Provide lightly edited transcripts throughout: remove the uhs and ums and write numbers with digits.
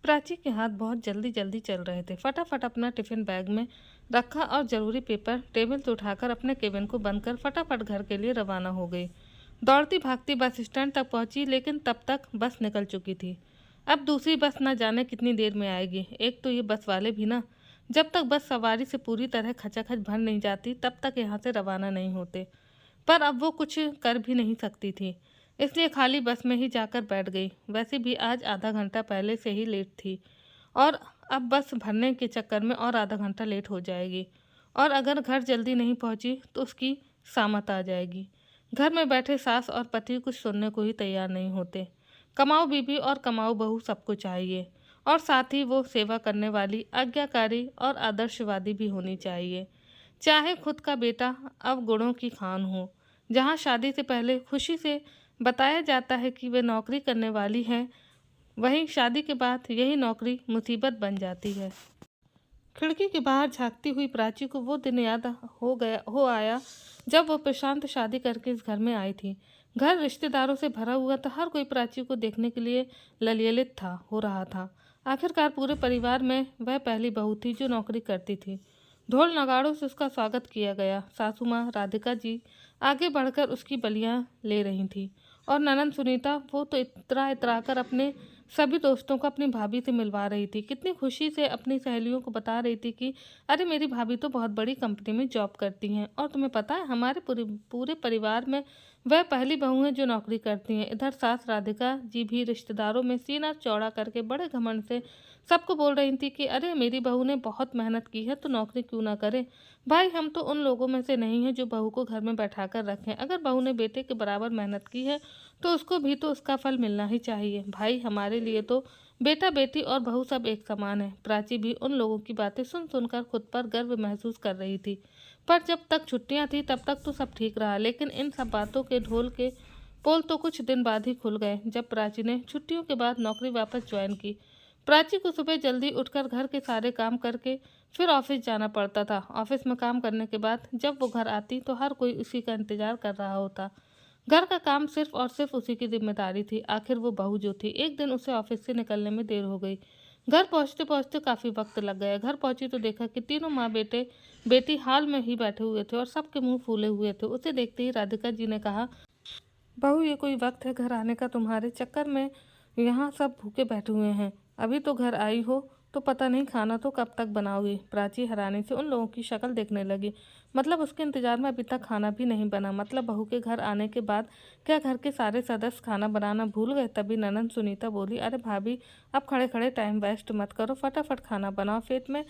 प्राची के हाथ बहुत जल्दी जल्दी चल रहे थे। फटाफट अपना टिफिन बैग में रखा और जरूरी पेपर टेबल से उठाकर अपने केबिन को बंद कर फटाफट घर के लिए रवाना हो गई। दौड़ती भागती बस स्टैंड तक पहुंची, लेकिन तब तक बस निकल चुकी थी। अब दूसरी बस न जाने कितनी देर में आएगी। एक तो ये बस वाले भी ना, जब तक बस सवारी से पूरी तरह खचाखच भर नहीं जाती तब तक यहाँ से रवाना नहीं होते। पर अब वो कुछ कर भी नहीं सकती थी, इसलिए खाली बस में ही जाकर बैठ गई। वैसे भी आज आधा घंटा पहले से ही लेट थी और अब बस भरने के चक्कर में और आधा घंटा लेट हो जाएगी, और अगर घर जल्दी नहीं पहुंची तो उसकी सामत आ जाएगी। घर में बैठे सास और पति कुछ सुनने को ही तैयार नहीं होते। कमाऊ बीबी और कमाऊ बहू सबको चाहिए, और साथ ही वो सेवा करने वाली, आज्ञाकारी और आदर्शवादी भी होनी चाहिए। चाहे खुद का बेटा अब गुणों की खान हो। जहाँ शादी से पहले खुशी से बताया जाता है कि वे नौकरी करने वाली है, वहीं शादी के बाद यही नौकरी मुसीबत बन जाती है। खिड़की के बाहर झांकती हुई प्राची को वो दिन याद हो आया जब वो प्रशांत शादी करके इस घर में आई थी। घर रिश्तेदारों से भरा हुआ था। हर कोई प्राची को देखने के लिए ललयलित हो रहा था। आखिरकार पूरे परिवार में वह पहली बहू थी जो नौकरी करती थी। ढोल नगाड़ों से उसका स्वागत किया गया। सासू माँ राधिका जी आगे बढ़कर उसकी बलियां ले रही थी, और ननंद सुनीता वो तो इतरा इतरा कर अपने सभी दोस्तों को अपनी भाभी से मिलवा रही थी। कितनी खुशी से अपनी सहेलियों को बता रही थी कि अरे मेरी भाभी तो बहुत बड़ी कंपनी में जॉब करती हैं, और तुम्हें पता है हमारे पूरे परिवार में वह पहली बहू हैं जो नौकरी करती हैं। इधर सास राधिका जी भी रिश्तेदारों में सीना चौड़ा करके बड़े घमंड से सबको बोल रही थी कि अरे मेरी बहू ने बहुत मेहनत की है तो नौकरी क्यों ना करे। भाई हम तो उन लोगों में से नहीं हैं जो बहू को घर में बैठा कर रखें। अगर बहू ने बेटे के बराबर मेहनत की है तो उसको भी तो उसका फल मिलना ही चाहिए। भाई हमारे लिए तो बेटा बेटी और बहू सब एक समान है। प्राची भी उन लोगों की बातें सुन सुनकर खुद पर गर्व महसूस कर रही थी। पर जब तक छुट्टियां थी तब तक तो सब ठीक रहा, लेकिन इन सब बातों के ढोल के पोल तो कुछ दिन बाद ही खुल गए जब प्राची ने छुट्टियों के बाद नौकरी वापस ज्वाइन की। प्राची को सुबह जल्दी उठकर घर के सारे काम करके फिर ऑफिस जाना पड़ता था। ऑफिस में काम करने के बाद जब वो घर आती तो हर कोई उसी का इंतजार कर रहा होता। घर का काम सिर्फ और सिर्फ उसी की जिम्मेदारी थी। आखिर वो बहू जो थी, एक दिन उसे ऑफिस से निकलने में देर हो गई। घर पहुंचते पहुंचते काफ़ी वक्त लग गया। घर पहुंची तो देखा कि तीनों माँ बेटे बेटी हाल में ही बैठे हुए थे और सबके मुंह फूले हुए थे। उसे देखते ही राधिका जी ने कहा, बहू ये कोई वक्त है घर आने का? तुम्हारे चक्कर में यहाँ सब भूखे बैठे हुए हैं। अभी तो घर आई हो तो पता नहीं खाना तो कब तक बनाओगी। प्राची हैरानी से उन लोगों की शक्ल देखने लगी। मतलब उसके इंतजार में अभी तक खाना भी नहीं बना? मतलब बहू के घर आने के बाद क्या घर के सारे सदस्य खाना बनाना भूल गए? तभी ननंद सुनीता बोली, अरे भाभी अब खड़े खड़े टाइम वेस्ट मत करो, फटाफट खाना बनाओ, पेट में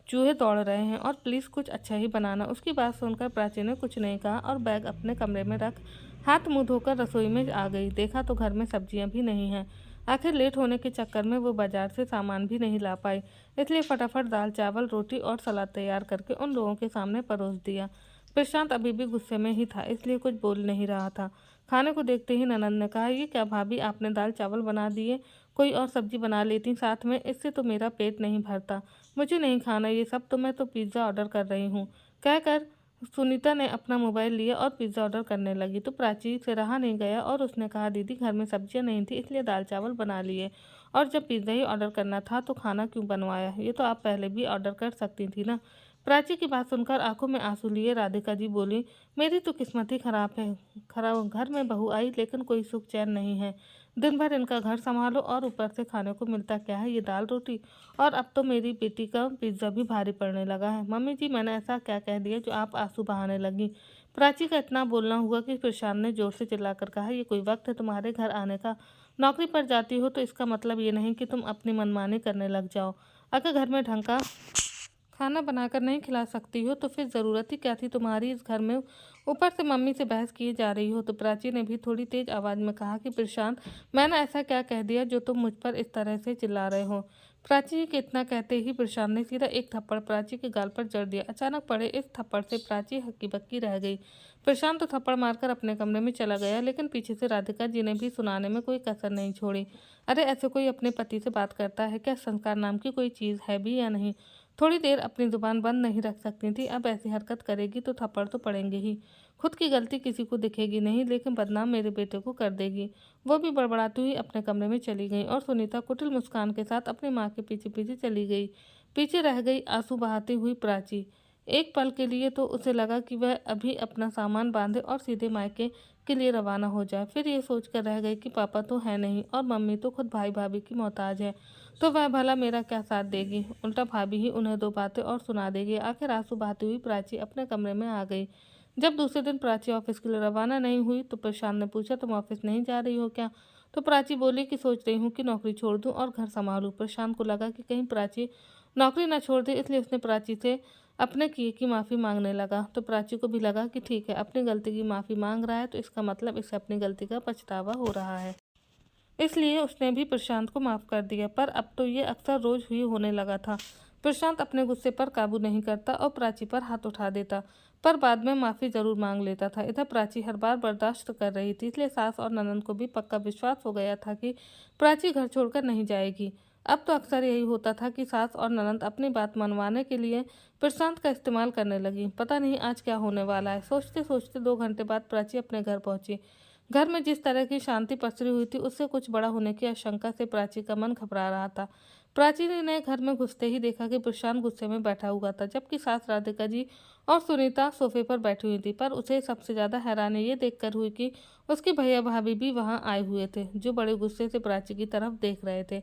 चूहे दौड़ रहे हैं, और प्लीज़ कुछ अच्छा ही बनाना। उसकी बात सुनकर प्राची ने कुछ नहीं कहा और बैग अपने कमरे में रख हाथ मुंह धोकर रसोई में आ गई। देखा तो घर में सब्जियां भी नहीं हैं। आखिर लेट होने के चक्कर में वो बाजार से सामान भी नहीं ला पाई, इसलिए फटाफट दाल चावल रोटी और सलाद तैयार करके उन लोगों के सामने परोस दिया। प्रशांत अभी भी गुस्से में ही था, इसलिए कुछ बोल नहीं रहा था। खाने को देखते ही ननंद ने कहा, ये क्या भाभी आपने दाल चावल बना दिए? कोई और सब्जी बना लेती साथ में, इससे तो मेरा पेट नहीं भरता। मुझे नहीं खाना ये सब, तो मैं तो पिज़्ज़ा ऑर्डर कर रही हूँ। कहकर सुनीता ने अपना मोबाइल लिया और पिज़्ज़ा ऑर्डर करने लगी तो प्राची से रहा नहीं गया और उसने कहा, दीदी घर में सब्जियां नहीं थी इसलिए दाल चावल बना लिए, और जब पिज़्ज़ा ही ऑर्डर करना था तो खाना क्यों बनवाया? ये तो आप पहले भी ऑर्डर कर सकती थी ना। प्राची की बात सुनकर आंखों में आंसू लिए राधिका जी बोली, मेरी तो किस्मत ही खराब है। खराब घर में बहू आई लेकिन कोई सुख चैन नहीं है। दिन भर इनका घर संभालो और ऊपर से खाने को मिलता क्या है, ये दाल रोटी। और अब तो मेरी बेटी का पिज्ज़ा भी भारी पड़ने लगा है। मम्मी जी मैंने ऐसा क्या कह दिया जो आप आंसू बहाने लगी? प्राची का इतना बोलना हुआ कि प्रशांत ने जोर से चिल्लाकर कहा, ये कोई वक्त है तुम्हारे घर आने का? नौकरी पर जाती हो तो इसका मतलब ये नहीं कि तुम अपनी मनमानी करने लग जाओ। अगर घर में ढंग का खाना बनाकर नहीं खिला सकती हो तो फिर ज़रूरत ही क्या थी तुम्हारी इस घर में? ऊपर से मम्मी से बहस किए जा रही हो। तो प्राची ने भी थोड़ी तेज आवाज़ में कहा कि प्रशांत मैंने ऐसा क्या कह दिया जो तुम मुझ पर इस तरह से चिल्ला रहे हो? प्राची के इतना कहते ही प्रशांत ने सीधा एक थप्पड़ प्राची के गाल पर जड़ दिया। अचानक पड़े इस थप्पड़ से प्राची हक्की बक्की रह गई। प्रशांत तो थप्पड़ मारकर अपने कमरे में चला गया, लेकिन पीछे से राधिका जी ने भी सुनाने में कोई कसर नहीं छोड़ी। अरे ऐसे कोई अपने पति से बात करता है क्या? संस्कार नाम की कोई चीज़ है भी या नहीं? थोड़ी देर अपनी जुबान बंद नहीं रख सकती थी, अब ऐसी हरकत करेगी तो थप्पड़ तो पड़ेंगे ही। खुद की गलती किसी को दिखेगी नहीं, लेकिन बदनाम मेरे बेटे को कर देगी। वो भी बड़बड़ाती हुई अपने कमरे में चली गई और सुनीता कुटिल मुस्कान के साथ अपनी माँ के पीछे पीछे चली गई। पीछे रह गई आंसू बहाती हुई प्राची। एक पल के लिए तो उसे लगा कि वह अभी अपना सामान बांधे और सीधे मायके के लिए रवाना हो जाए। फिर ये सोचकर रह गई कि पापा तो है नहीं और मम्मी तो खुद भाई भाभी की मोहताज है, तो वह भला मेरा क्या साथ देगी। उल्टा भाभी ही उन्हें दो बातें और सुना देगी। आखिर आंसू बहाती हुई प्राची अपने कमरे में आ गई। जब दूसरे दिन प्राची ऑफिस के लिए रवाना नहीं हुई तो प्रशांत ने पूछा, तुम ऑफिस नहीं जा रही हो क्या? तो प्राची बोली कि सोच रही हूँ कि नौकरी छोड़ दूँ और घर संभालूँ। प्रशांत को लगा कि कहीं प्राची नौकरी न छोड़ दे, इसलिए उसने प्राची से अपने किए की माफ़ी मांगने लगा। तो प्राची को भी लगा कि ठीक है, अपनी गलती की माफ़ी मांग रहा है तो इसका मतलब इसे अपनी गलती का पछतावा हो रहा है, इसलिए उसने भी प्रशांत को माफ़ कर दिया। पर अब तो ये अक्सर रोज ही होने लगा था। प्रशांत अपने गुस्से पर काबू नहीं करता और प्राची पर हाथ उठा देता, पर बाद में माफ़ी ज़रूर मांग लेता था। इधर प्राची हर बार बर्दाश्त कर रही थी, इसलिए सास और ननंद को भी पक्का विश्वास हो गया था कि प्राची घर छोड़कर नहीं जाएगी। अब तो अक्सर यही होता था कि सास और ननंद अपनी बात मनवाने के लिए प्रशांत का इस्तेमाल करने लगी। पता नहीं आज क्या होने वाला है। सोचते सोचते 2 घंटे बाद प्राची अपने घर पहुंची। घर में जिस तरह की शांति पसरी हुई थी, उससे कुछ बड़ा होने की आशंका से प्राची का मन घबरा रहा था। प्राची ने घर में घुसते ही देखा कि प्रशांत गुस्से में बैठा हुआ था, जबकि सास राधिका जी और सुनीता सोफे पर बैठी हुई थी। पर उसे सबसे ज़्यादा हैरानी ये देखकर हुई कि उसके भैया भाभी भी वहाँ आए हुए थे, जो बड़े गुस्से से प्राची की तरफ देख रहे थे।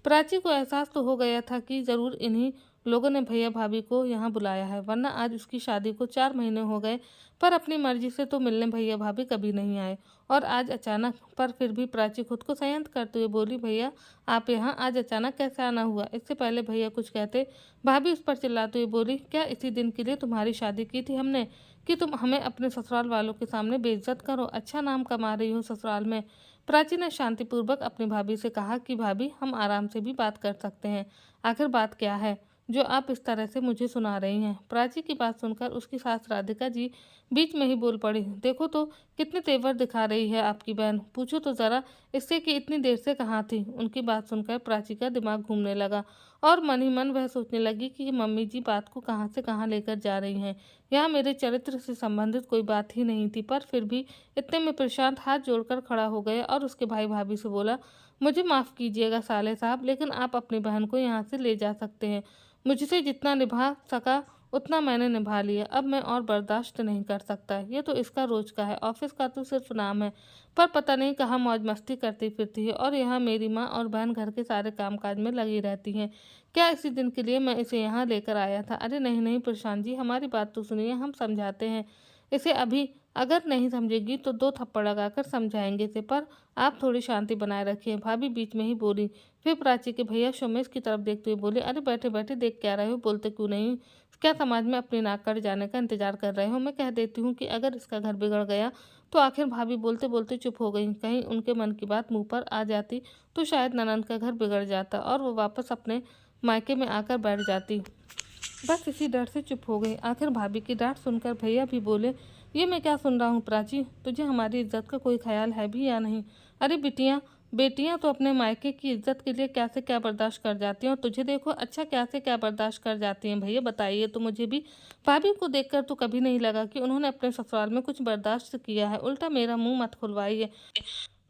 प्राची को एहसास तो हो गया था कि ज़रूर इन्हीं लोगों ने भैया भाभी को यहाँ बुलाया है, वरना आज उसकी शादी को 4 महीने हो गए, पर अपनी मर्जी से तो मिलने भैया भाभी कभी नहीं आए। और आज अचानक, पर फिर भी प्राची खुद को संयत करते हुए बोली, भैया आप यहाँ आज अचानक कैसे आना हुआ? इससे पहले भैया कुछ कहते, भाभी उस पर चिल्लाते हुए बोली, क्या इसी दिन के लिए तुम्हारी शादी की थी हमने, कि तुम हमें अपने ससुराल वालों के सामने बेइज्जत करो? अच्छा नाम कमा रही हो ससुराल में। प्राची ने शांतिपूर्वक अपनी भाभी से कहा कि भाभी हम आराम से भी बात कर सकते हैं, आखिर बात क्या है जो आप इस तरह से मुझे सुना रही हैं? प्राची की बात सुनकर उसकी सास राधिका जी बीच में ही बोल पड़ी, देखो तो कितने तेवर दिखा रही है आपकी बहन, पूछो तो ज़रा इससे कि इतनी देर से कहाँ थी। उनकी बात सुनकर प्राची का दिमाग घूमने लगा और मन ही मन वह सोचने लगी कि ये मम्मी जी बात को कहाँ से कहाँ लेकर जा रही हैं। यहाँ मेरे चरित्र से संबंधित कोई बात ही नहीं थी। पर फिर भी इतने में प्रशांत हाथ जोड़कर खड़ा हो गया और उसके भाई भाभी से बोला, मुझे माफ़ कीजिएगा साले साहब, लेकिन आप अपनी बहन को यहाँ से ले जा सकते हैं। मुझसे जितना निभा सका उतना मैंने निभा लिया, अब मैं और बर्दाश्त नहीं कर सकता। ये तो इसका रोज का है, ऑफिस का तो सिर्फ नाम है, पर पता नहीं कहाँ मौज मस्ती करती फिरती है और यहाँ मेरी माँ और बहन घर के सारे कामकाज में लगी रहती हैं। क्या इसी दिन के लिए मैं इसे यहाँ लेकर आया था? अरे नहीं नहीं प्रशांत जी, हमारी बात तो सुनिए, हम समझाते हैं इसे। अभी अगर नहीं समझेगी तो 2 थप्पड़ लगाकर समझाएंगे इसे, पर आप थोड़ी शांति बनाए रखिए, भाभी बीच में ही बोली। फिर प्राची के भैया शोमेश की तरफ देखते हुए बोले, अरे बैठे बैठे देख क्या रहे हो, बोलते क्यों नहीं? क्या समाज में अपनी नाक कट जाने का इंतजार कर रहे हो? मैं कह देती हूँ कि अगर इसका घर बिगड़ गया तो आखिर भाभी बोलते बोलते चुप हो गई। कहीं उनके मन की बात मुंह पर आ जाती तो शायद ननंद का घर बिगड़ जाता और वो वापस अपने मायके में आकर बैठ जाती। बस इसी डर से चुप हो गई। आखिर भाभी की डांट सुनकर भैया भी बोले, ये मैं क्या सुन रहा हूँ प्राची, तुझे हमारी इज्जत का कोई ख्याल है भी या नहीं? अरे बेटियां तो अपने मायके की इज्जत के लिए क्या से क्या बर्दाश्त कर जाती हैं, और तुझे देखो अच्छा क्या से क्या बर्दाश्त कर जाती हैं। भैया बताइए तो मुझे भी। भाभी को देखकर तो कभी नहीं लगा कि उन्होंने अपने ससुराल में कुछ बर्दाश्त किया है, उल्टा मेरा मुंह मत खुलवाइए,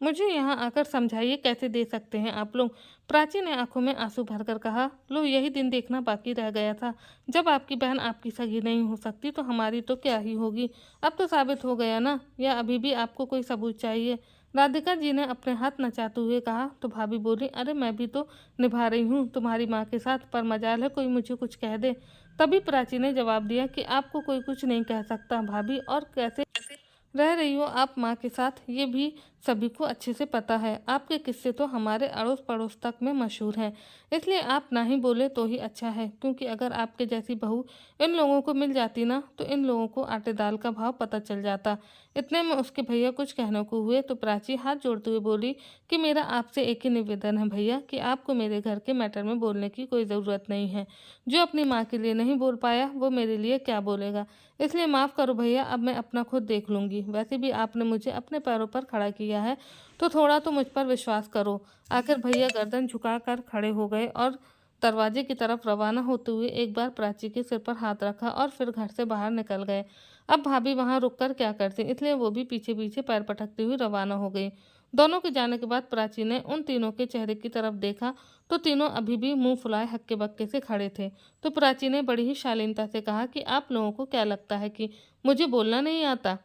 मुझे यहाँ आकर समझाइए कैसे दे सकते हैं आप लोग? प्राची ने आंखों में आंसू भरकर कहा, लो यही दिन देखना बाकी रह गया था। जब आपकी बहन आपकी सगी नहीं हो सकती तो हमारी तो क्या ही होगी। अब तो साबित हो गया ना, या अभी भी आपको कोई सबूत चाहिए? राधिका जी ने अपने हाथ नचाते हुए कहा। तो भाभी बोली, अरे मैं भी तो निभा रही हूँ तुम्हारी माँ के साथ, पर मजाल है कोई मुझे कुछ कह दे। तभी प्राची ने जवाब दिया कि आपको कोई कुछ नहीं कह सकता भाभी, और कैसे रह रही हो आप माँ के साथ ये भी सभी को अच्छे से पता है। आपके किस्से तो हमारे अड़ोस पड़ोस तक में मशहूर हैं, इसलिए आप ना ही बोले तो ही अच्छा है, क्योंकि अगर आपके जैसी बहू इन लोगों को मिल जाती ना तो इन लोगों को आटे दाल का भाव पता चल जाता। इतने में उसके भैया कुछ कहने को हुए तो प्राची हाथ जोड़ते हुए बोली कि मेरा आपसे एक ही निवेदन है भैया, कि आपको मेरे घर के मैटर में बोलने की कोई ज़रूरत नहीं है। जो अपनी माँ के लिए नहीं बोल पाया वो मेरे लिए क्या बोलेगा? इसलिए माफ़ करो भैया, अब मैं अपना खुद देख लूँगी। वैसे भी आपने मुझे अपने पैरों पर खड़ा किया है तो थोड़ा तो मुझ पर विश्वास करो। आखिर भैया गर्दन झुकाकर खड़े हो गए और दरवाजे की तरफ रवाना होते हुए एक बार प्राची के सिर पर हाथ रखा और फिर घर से बाहर निकल गए। अब भाभी वहां रुककर क्या करती, इसलिए वो भी पीछे पीछे पैर पटकती हुई रवाना हो गई। दोनों के जाने के बाद प्राची ने उन तीनों के चेहरे की तरफ देखा तो तीनों अभी भी मुंह फुलाए हक्के बक्के से खड़े थे। तो प्राची ने बड़ी ही शालीनता से कहा कि आप लोगों को क्या लगता है कि मुझे बोलना नहीं आता?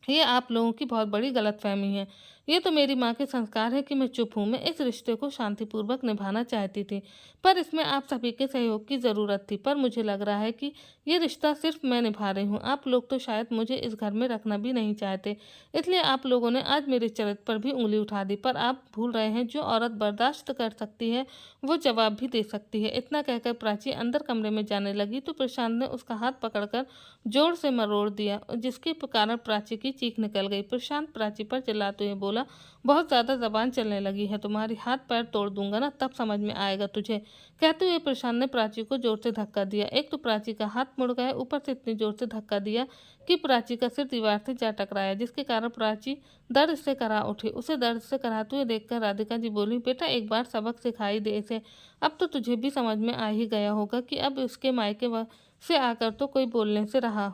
ये आप लोगों की बहुत बड़ी गलतफहमी है। ये तो मेरी माँ के संस्कार है कि मैं चुप हूँ। मैं इस रिश्ते को शांतिपूर्वक निभाना चाहती थी, पर इसमें आप सभी के सहयोग की ज़रूरत थी। पर मुझे लग रहा है कि ये रिश्ता सिर्फ मैं निभा रही हूँ। आप लोग तो शायद मुझे इस घर में रखना भी नहीं चाहते, इसलिए आप लोगों ने आज मेरे चरित्र पर भी उंगली उठा दी। पर आप भूल रहे हैं, जो औरत बर्दाश्त कर सकती है वो जवाब भी दे सकती है। इतना कहकर प्राची अंदर कमरे में जाने लगी तो प्रशांत ने उसका हाथ पकड़कर जोर से मरोड़ दिया, जिसके कारण प्राची की चीख निकल गई। प्रशांत प्राची पर चिल्लाते हुए बोला, बहुत ज्यादा जबान चलने लगी है तुम्हारी, हाथ पैर तोड़ दूंगा ना, तब समझ में आएगा तुझे। कहते हुए प्रशांत ने प्राची को जोर से धक्का दिया। एक तो प्राची का हाथ मुड़ गया, ऊपर से इतनी जोर से धक्का दिया कि प्राची का सिर दीवार से जा टकराया, जिसके कारण प्राची दर्द से करा उठी। उसे दर्द से कराते हुए देखकर राधिका जी बोली, बेटा एक बार सबक सिखाई दे इसे। अब तो तुझे भी समझ में आ ही गया होगा कि अब इसके मायके से आकर तो कोई बोलने से रहा।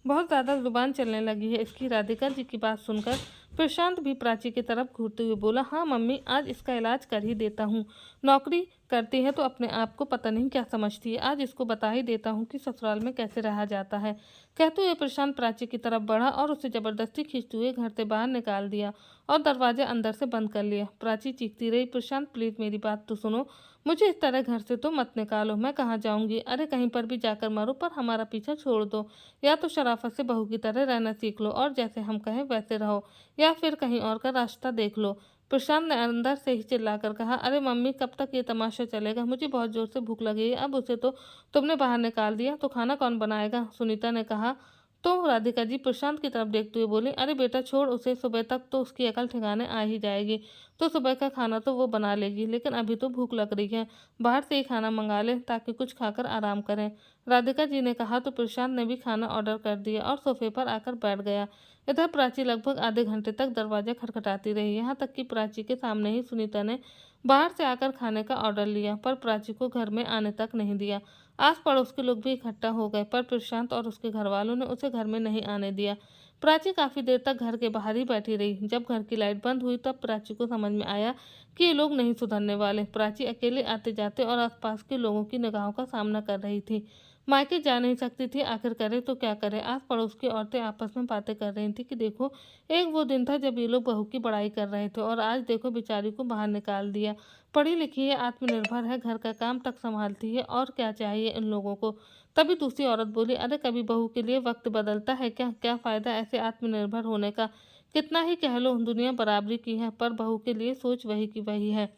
बहुत ज़्यादा जुबान चलने लगी है इसकी। राधिका जी की बात सुनकर प्रशांत भी प्राची की तरफ घूरते हुए बोला, हाँ मम्मी, आज इसका इलाज कर ही देता हूँ। नौकरी करती है तो अपने आप को पता नहीं क्या समझती है, आज इसको बता ही देता हूँ कि ससुराल में कैसे रहा जाता है। कहते हुए प्रशांत प्राची की तरफ बढ़ा और उसे जबरदस्ती खींचते हुए घर से बाहर निकाल दिया और दरवाजा अंदर से बंद कर लिया। प्राची चीखती रही, प्रशांत प्लीज मेरी बात तो सुनो, मुझे इस तरह घर से तो मत निकालो, मैं कहाँ जाऊंगी? अरे कहीं पर भी जाकर मरो, पर हमारा पीछा छोड़ दो। या तो शराफत से बहू की तरह रहना सीख लो और जैसे हम कहें वैसे रहो, या फिर कहीं और का रास्ता देख लो। प्रशांत ने अंदर से ही चिल्लाकर कहा, अरे मम्मी, कब तक ये तमाशा चलेगा? मुझे बहुत जोर से भूख लगी है। अब उसे तो तुमने बाहर निकाल दिया, तो खाना कौन बनाएगा? सुनीता ने कहा। तो राधिका जी प्रशांत की तरफ देखते हुए बोली, अरे बेटा छोड़ उसे, सुबह तक तो उसकी अकल ठिकाने आ ही जाएगी, तो सुबह का खाना तो वो बना लेगी, लेकिन अभी तो भूख लग रही है, बाहर से ही खाना मंगा ले ताकि कुछ खाकर आराम करें। राधिका जी ने कहा तो प्रशांत ने भी खाना ऑर्डर कर दिया और सोफे पर आकर बैठ गया। इधर प्राची लगभग आधे घंटे तक दरवाजा खटखटाती रही, यहाँ तक कि प्राची के सामने ही सुनीता ने बाहर से आकर खाने का ऑर्डर लिया, पर प्राची को घर में आने तक नहीं दिया। आस पड़ोस के लोग भी इकट्ठा हो गए, पर प्रशांत और उसके घर वालों ने उसे घर में नहीं आने दिया। प्राची काफी देर तक घर के बाहर ही बैठी रही। जब घर की लाइट बंद हुई तब प्राची को समझ में आया कि ये लोग नहीं सुधरने वाले। प्राची अकेले आते जाते और आसपास के लोगों की निगाहों का सामना कर रही थी। मायके जा नहीं सकती थी, आखिर करे तो क्या करे। आस पड़ोस की औरतें आपस में बातें कर रही थी कि देखो, एक वो दिन था जब ये लोग बहू की बड़ाई कर रहे थे और आज देखो बेचारी को बाहर निकाल दिया। पढ़ी लिखी है, आत्मनिर्भर है, घर का काम तक संभालती है, और क्या चाहिए इन लोगों को? तभी दूसरी औरत बोली, अरे कभी बहू के लिए वक्त बदलता है क्या? क्या फायदा ऐसे आत्मनिर्भर होने का? कितना ही कह लो दुनिया बराबरी की है, पर बहू के लिए सोच वही की वही है।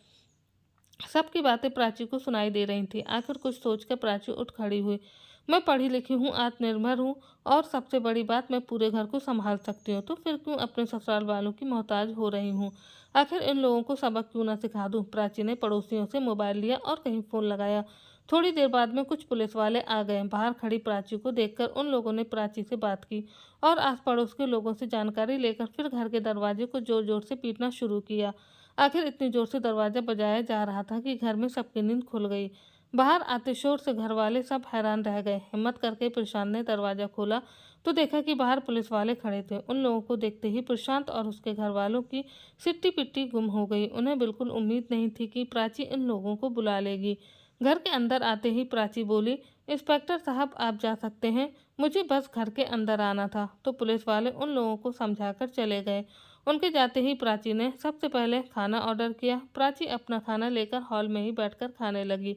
सबकी बातें प्राची को सुनाई दे रही थी। आखिर कुछ सोचकर प्राची उठ खड़ी हुई। मैं पढ़ी लिखी हूँ, आत्मनिर्भर हूँ, और सबसे बड़ी बात, मैं पूरे घर को संभाल सकती हूँ, तो फिर क्यों अपने ससुराल वालों की मोहताज हो रही हूँ? आखिर इन लोगों को सबक क्यों ना सिखा दूँ? प्राची ने पड़ोसियों से मोबाइल लिया और कहीं फ़ोन लगाया। थोड़ी देर बाद में कुछ पुलिस वाले आ गए। बाहर खड़ी प्राची को देखकर उन लोगों ने प्राची से बात की और आस पड़ोस के लोगों से जानकारी लेकर फिर घर के दरवाजे को जोर जोर से पीटना शुरू किया। आखिर इतनी जोर से दरवाजा बजाया जा रहा था कि घर में सबकी नींद खुल गई। बाहर आते शोर से घर वाले सब हैरान रह गए। हिम्मत करके प्रशांत ने दरवाजा खोला तो देखा कि बाहर पुलिस वाले खड़े थे। उन लोगों को देखते ही प्रशांत और उसके घर वालों की सिट्टी पिट्टी गुम हो गई। उन्हें बिल्कुल उम्मीद नहीं थी कि प्राची इन लोगों को बुला लेगी। घर के अंदर आते ही प्राची बोली, इंस्पेक्टर साहब आप जा सकते हैं, मुझे बस घर के अंदर आना था। तो पुलिस वाले उन लोगों को समझाकर चले गए। उनके जाते ही प्राची ने सबसे पहले खाना ऑर्डर किया। प्राची अपना खाना लेकर हॉल में ही बैठकर खाने लगी।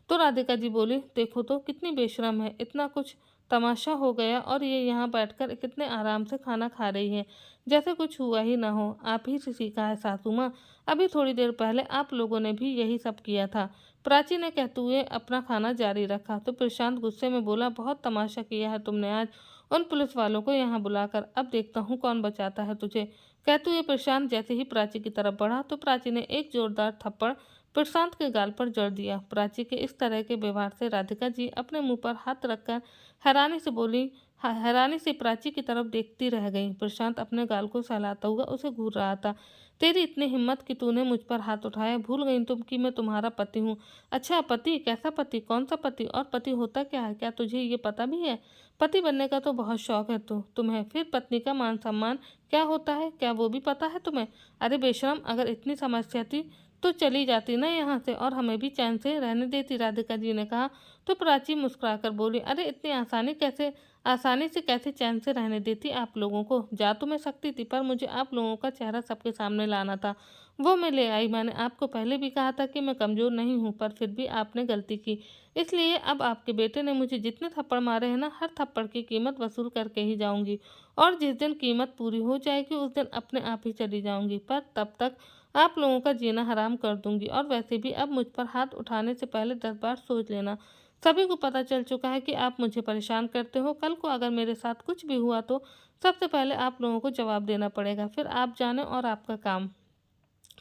तो राधिका जी बोली, देखो तो कितनी बेशरम है, इतना कुछ तमाशा हो गया और ये यहाँ बैठकर कितने आराम से खाना खा रही है, जैसे कुछ हुआ ही ना हो। आप ही से सीखा है सासू माँ, अभी थोड़ी देर पहले आप लोगों ने भी यही सब किया था। प्राची ने कहते हुए अपना खाना जारी रखा। तो प्रशांत गुस्से में बोला, बहुत तमाशा किया है तुमने आज उन पुलिस वालों को यहाँ बुलाकर, अब देखता हूँ कौन बचाता है तुझे। कहते हुए प्रशांत जैसे ही प्राची की तरफ बढ़ा तो प्राची ने एक जोरदार थप्पड़ प्रशांत के गाल पर जड़ दिया। प्राची के इस तरह के व्यवहार से राधिका जी अपने मुंह पर हाथ रखकर हैरानी से बोली, हैरानी से प्राची की तरफ देखती रह गई। प्रशांत अपने गाल को सहलाता हुआ उसे घूर रहा था। तेरी इतनी हिम्मत कि तूने मुझ पर हाथ उठाया, भूल गई तुम कि मैं तुम्हारा पति हूँ। अच्छा पति? कैसा पति? कौन सा पति? और पति होता क्या है? क्या तुझे ये पता भी है? पति बनने का तो बहुत शौक है तुम्हें, फिर पत्नी का मान सम्मान क्या होता है, क्या वो भी पता है तुम्हें? अरे बेशरम, अगर इतनी समस्या थी तो चली जाती ना यहाँ से और हमें भी चैन से रहने देती, राधिका जी ने कहा। तो प्राची मुस्कुराकर बोली, अरे इतनी आसानी से कैसे चैन से रहने देती आप लोगों को? जा तो मैं सकती थी, पर मुझे आप लोगों का चेहरा सबके सामने लाना था, वो मैं ले आई। मैंने आपको पहले भी कहा था कि मैं कमज़ोर नहीं हूँ, पर फिर भी आपने गलती की। इसलिए अब आपके बेटे ने मुझे जितने थप्पड़ मारे हैं ना, हर थप्पड़ की कीमत वसूल करके ही जाऊँगी। और जिस दिन कीमत पूरी हो जाएगी उस दिन अपने आप ही चली जाऊँगी, पर तब तक आप लोगों का जीना हराम कर दूँगी। और वैसे भी अब मुझ पर हाथ उठाने से पहले 10 बार सोच लेना। सभी को पता चल चुका है कि आप मुझे परेशान करते हो। कल को अगर मेरे साथ कुछ भी हुआ तो सबसे पहले आप लोगों को जवाब देना पड़ेगा, फिर आप जाने और आपका काम।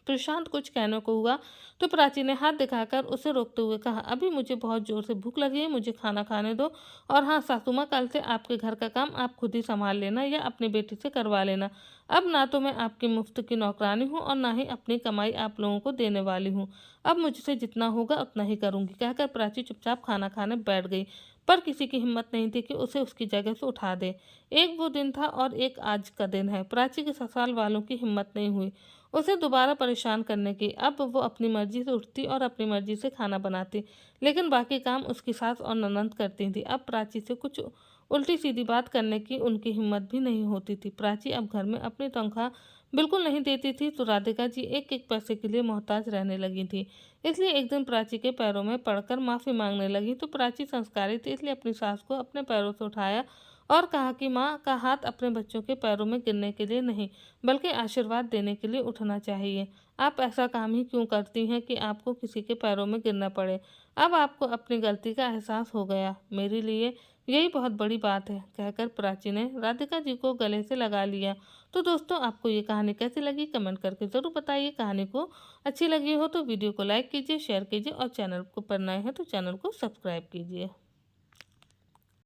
प्रशांत कुछ कहने को हुआ तो प्राची ने हाथ दिखाकर उसे रोकते हुए कहा, अभी मुझे बहुत जोर से भूख लगी है, मुझे खाना खाने दो। और हाँ सासू माँ, कल से आपके घर का काम आप खुद ही संभाल लेना या अपनी बेटी से करवा लेना। अब ना तो मैं आपकी मुफ्त की नौकरानी हूँ और ना ही अपनी कमाई आप लोगों को देने वाली हूँ। अब मुझसे जितना होगा उतना ही करूँगी, कहकर प्राची चुपचाप खाना खाने बैठ गई। पर किसी की हिम्मत नहीं थी कि उसे उसकी जगह से उठा दे। एक वो दिन था और एक आज का दिन है। प्राची के ससुराल वालों की हिम्मत नहीं हुई उसे दोबारा परेशान करने की। अब वो अपनी मर्जी से उठती और अपनी मर्जी से खाना बनाती, लेकिन बाकी काम उसकी सास और ननंद करती थी। अब प्राची से कुछ उल्टी सीधी बात करने की उनकी हिम्मत भी नहीं होती थी। प्राची अब घर में अपनी तनख्वाह बिल्कुल नहीं देती थी, तो राधिका जी एक एक पैसे के लिए मोहताज रहने लगी थी। इसलिए एक दिन प्राची के पैरों में पड़कर माफ़ी मांगने लगी, तो प्राची संस्कारी थी इसलिए अपनी सास को अपने पैरों से उठाया और कहा कि माँ का हाथ अपने बच्चों के पैरों में गिरने के लिए नहीं, बल्कि आशीर्वाद देने के लिए उठना चाहिए। आप ऐसा काम ही क्यों करती हैं कि आपको किसी के पैरों में गिरना पड़े? अब आपको अपनी गलती का एहसास हो गया, मेरे लिए यही बहुत बड़ी बात है, कहकर प्राची ने राधिका जी को गले से लगा लिया। तो दोस्तों, आपको ये कहानी कैसी लगी कमेंट करके ज़रूर बताइए। कहानी को अच्छी लगी हो तो वीडियो को लाइक कीजिए, शेयर कीजिए और चैनल को पर नए हैं तो चैनल को सब्सक्राइब कीजिए।